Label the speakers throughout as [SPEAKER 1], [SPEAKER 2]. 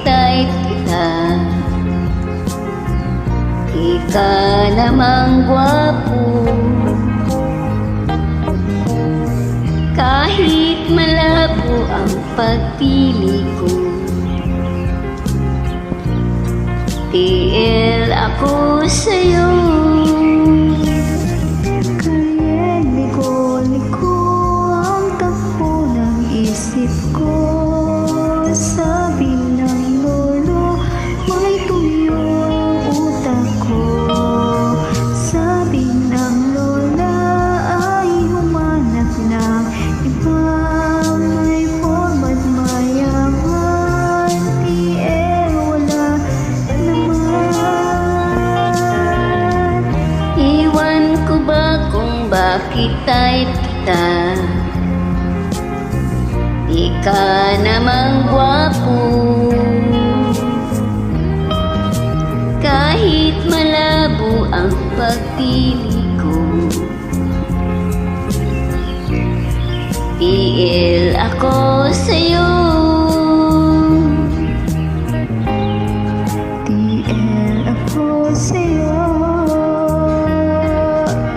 [SPEAKER 1] type kita. Ika namang gwapo, kahit malabo ang pagpili ko. TL ako sa'yo.
[SPEAKER 2] Kaya liko-liko ang takbo ng isip ko. Sabi ng lolo, may tuyo ang utak ko. Sabi ng lola ay humanap ng iba. May format mayaman, TL wala naman.
[SPEAKER 1] Iwan ko ba kung bakit type kita? Ika namang gwapo, kahit malabo ang pagpili ko. TL ako sa'yo.
[SPEAKER 2] TL ako sa'yo.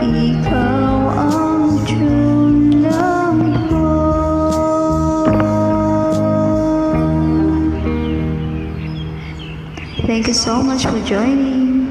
[SPEAKER 2] Ikaw ang true love ko. Thank you so much for joining.